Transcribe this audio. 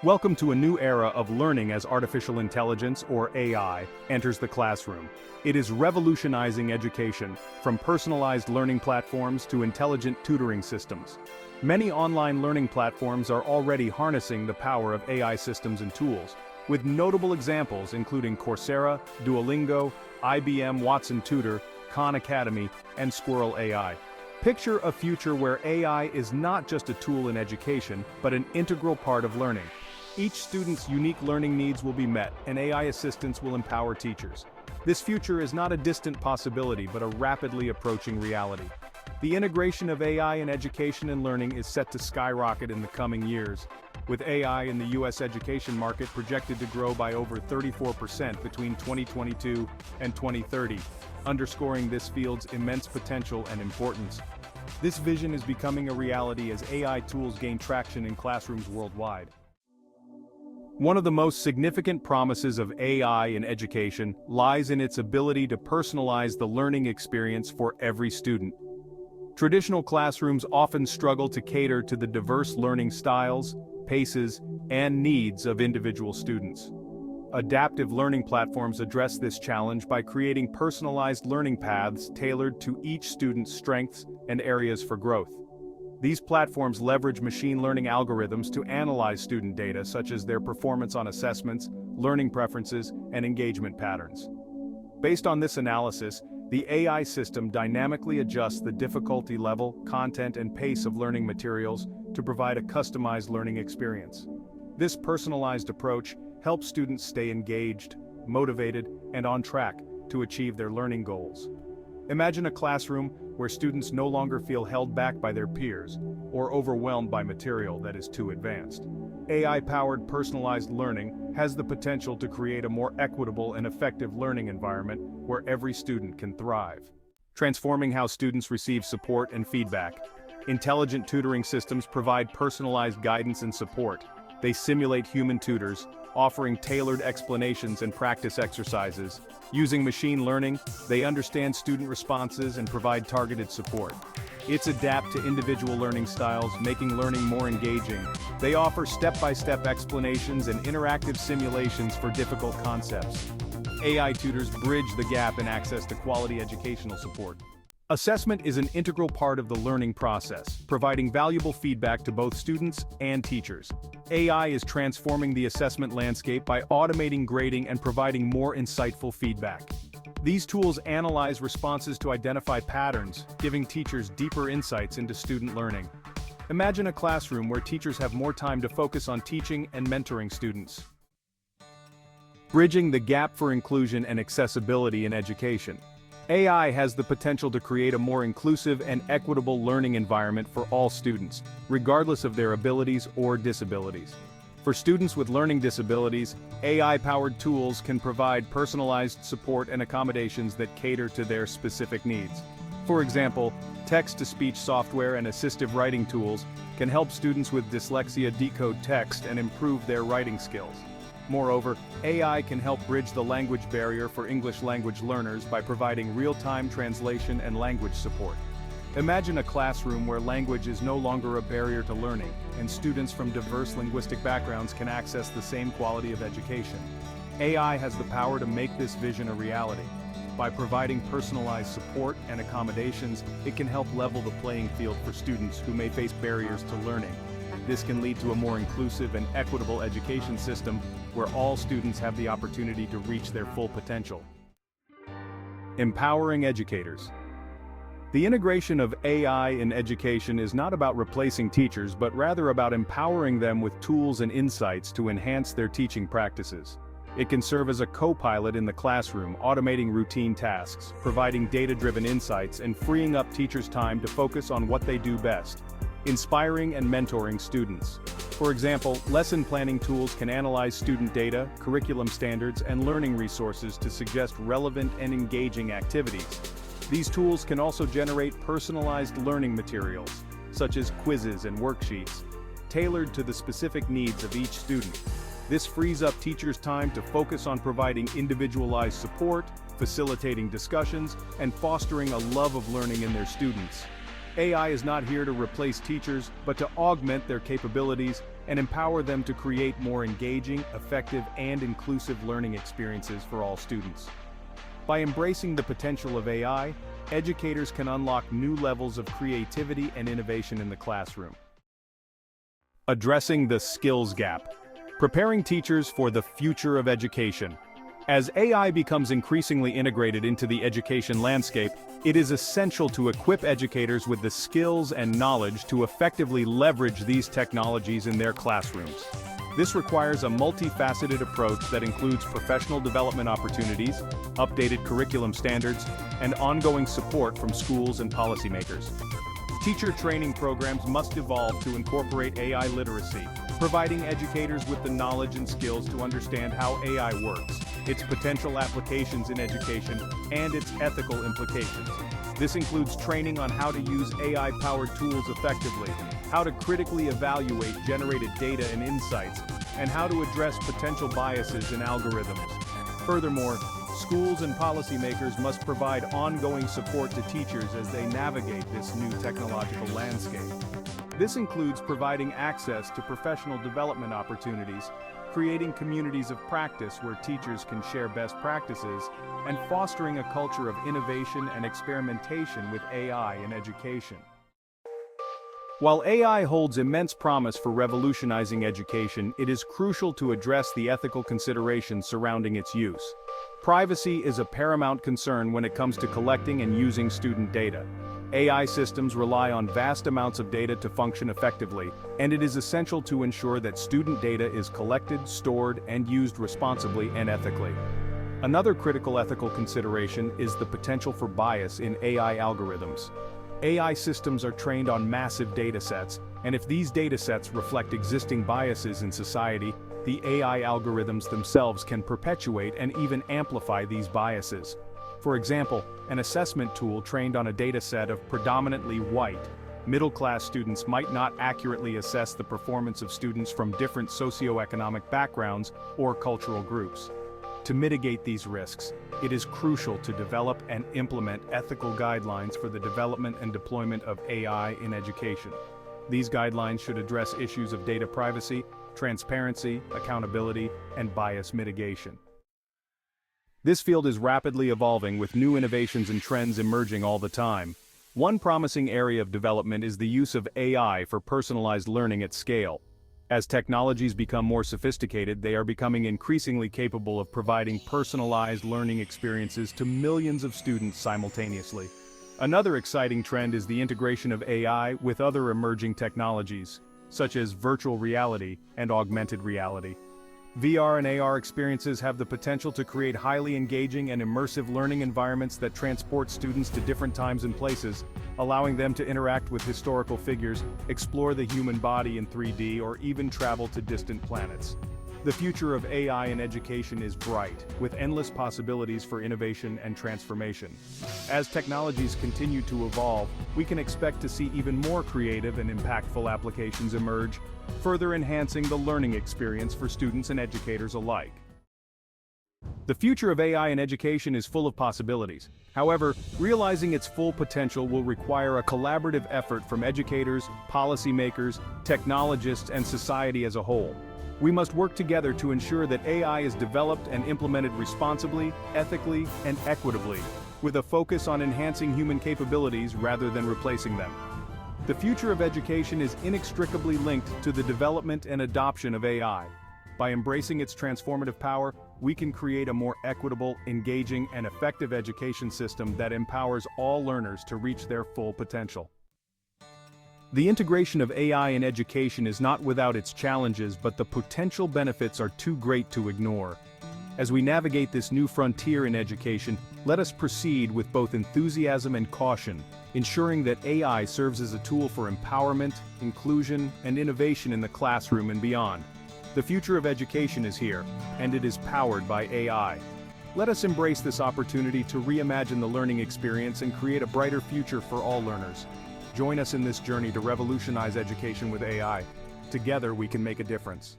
Welcome to a new era of learning as artificial intelligence, or AI, enters the classroom. It is revolutionizing education, from personalized learning platforms to intelligent tutoring systems. Many online learning platforms are already harnessing the power of AI systems and tools, with notable examples including Coursera, Duolingo, IBM Watson Tutor, Khan Academy, and Squirrel AI. Picture a future where AI is not just a tool in education, but an integral part of learning. Each student's unique learning needs will be met, and AI assistants will empower teachers. This future is not a distant possibility, but a rapidly approaching reality. The integration of AI in education and learning is set to skyrocket in the coming years, with AI in the U.S. education market projected to grow by over 34% between 2022 and 2030, underscoring this field's immense potential and importance. This vision is becoming a reality as AI tools gain traction in classrooms worldwide. One of the most significant promises of AI in education lies in its ability to personalize the learning experience for every student. Traditional classrooms often struggle to cater to the diverse learning styles, paces, and needs of individual students. Adaptive learning platforms address this challenge by creating personalized learning paths tailored to each student's strengths and areas for growth. These platforms leverage machine learning algorithms to analyze student data such as their performance on assessments, learning preferences, and engagement patterns. Based on this analysis, the AI system dynamically adjusts the difficulty level, content, and pace of learning materials to provide a customized learning experience. This personalized approach helps students stay engaged, motivated, and on track to achieve their learning goals. Imagine a classroom where students no longer feel held back by their peers or overwhelmed by material that is too advanced. AI-powered personalized learning has the potential to create a more equitable and effective learning environment where every student can thrive. Transforming how students receive support and feedback. Intelligent tutoring systems provide personalized guidance and support. They simulate human tutors, offering tailored explanations and practice exercises. Using machine learning, they understand student responses and provide targeted support. It's adapt to individual learning styles, making learning more engaging. They offer step-by-step explanations and interactive simulations for difficult concepts. AI tutors bridge the gap in access to quality educational support. Assessment is an integral part of the learning process, providing valuable feedback to both students and teachers. AI is transforming the assessment landscape by automating grading and providing more insightful feedback. These tools analyze responses to identify patterns, giving teachers deeper insights into student learning. Imagine a classroom where teachers have more time to focus on teaching and mentoring students. Bridging the gap for inclusion and accessibility in education. AI has the potential to create a more inclusive and equitable learning environment for all students, regardless of their abilities or disabilities. For students with learning disabilities, AI-powered tools can provide personalized support and accommodations that cater to their specific needs. For example, text-to-speech software and assistive writing tools can help students with dyslexia decode text and improve their writing skills. Moreover, AI can help bridge the language barrier for English language learners by providing real-time translation and language support. Imagine a classroom where language is no longer a barrier to learning, and students from diverse linguistic backgrounds can access the same quality of education. AI has the power to make this vision a reality. By providing personalized support and accommodations, it can help level the playing field for students who may face barriers to learning. This can lead to a more inclusive and equitable education system where all students have the opportunity to reach their full potential. Empowering educators. The integration of AI in education is not about replacing teachers, but rather about empowering them with tools and insights to enhance their teaching practices. It can serve as a co-pilot in the classroom, automating routine tasks, providing data-driven insights, and freeing up teachers' time to focus on what they do best: inspiring and mentoring students. For example, lesson planning tools can analyze student data, curriculum standards, and learning resources to suggest relevant and engaging activities. These tools can also generate personalized learning materials, such as quizzes and worksheets, tailored to the specific needs of each student. This frees up teachers' time to focus on providing individualized support, facilitating discussions, and fostering a love of learning in their students. AI is not here to replace teachers, but to augment their capabilities, and empower them to create more engaging, effective, and inclusive learning experiences for all students. By embracing the potential of AI, educators can unlock new levels of creativity and innovation in the classroom. Addressing the skills gap. Preparing teachers for the future of education. As AI becomes increasingly integrated into the education landscape, it is essential to equip educators with the skills and knowledge to effectively leverage these technologies in their classrooms. This requires a multifaceted approach that includes professional development opportunities, updated curriculum standards, and ongoing support from schools and policymakers. Teacher training programs must evolve to incorporate AI literacy, providing educators with the knowledge and skills to understand how AI works, its potential applications in education, and its ethical implications. This includes training on how to use AI-powered tools effectively, how to critically evaluate generated data and insights, and how to address potential biases in algorithms. Furthermore, schools and policymakers must provide ongoing support to teachers as they navigate this new technological landscape. This includes providing access to professional development opportunities, creating communities of practice where teachers can share best practices, and fostering a culture of innovation and experimentation with AI in education. While AI holds immense promise for revolutionizing education, it is crucial to address the ethical considerations surrounding its use. Privacy is a paramount concern when it comes to collecting and using student data. AI systems rely on vast amounts of data to function effectively, and it is essential to ensure that student data is collected, stored, and used responsibly and ethically. Another critical ethical consideration is the potential for bias in AI algorithms. AI systems are trained on massive datasets, and if these datasets reflect existing biases in society, the AI algorithms themselves can perpetuate and even amplify these biases. For example, an assessment tool trained on a dataset of predominantly white, middle-class students might not accurately assess the performance of students from different socioeconomic backgrounds or cultural groups. To mitigate these risks, it is crucial to develop and implement ethical guidelines for the development and deployment of AI in education. These guidelines should address issues of data privacy, transparency, accountability, and bias mitigation. This field is rapidly evolving with new innovations and trends emerging all the time. One promising area of development is the use of AI for personalized learning at scale. As technologies become more sophisticated, they are becoming increasingly capable of providing personalized learning experiences to millions of students simultaneously. Another exciting trend is the integration of AI with other emerging technologies, such as virtual reality and augmented reality. VR and AR experiences have the potential to create highly engaging and immersive learning environments that transport students to different times and places, allowing them to interact with historical figures, explore the human body in 3D, or even travel to distant planets. The future of AI in education is bright, with endless possibilities for innovation and transformation. As technologies continue to evolve, we can expect to see even more creative and impactful applications emerge, further enhancing the learning experience for students and educators alike. The future of AI in education is full of possibilities. However, realizing its full potential will require a collaborative effort from educators, policymakers, technologists, and society as a whole. We must work together to ensure that AI is developed and implemented responsibly, ethically, and equitably, with a focus on enhancing human capabilities rather than replacing them. The future of education is inextricably linked to the development and adoption of AI. By embracing its transformative power, we can create a more equitable, engaging, and effective education system that empowers all learners to reach their full potential. The integration of AI in education is not without its challenges, but the potential benefits are too great to ignore. As we navigate this new frontier in education, let us proceed with both enthusiasm and caution, ensuring that AI serves as a tool for empowerment, inclusion, and innovation in the classroom and beyond. The future of education is here, and it is powered by AI. Let us embrace this opportunity to reimagine the learning experience and create a brighter future for all learners. Join us in this journey to revolutionize education with AI. Together we can make a difference.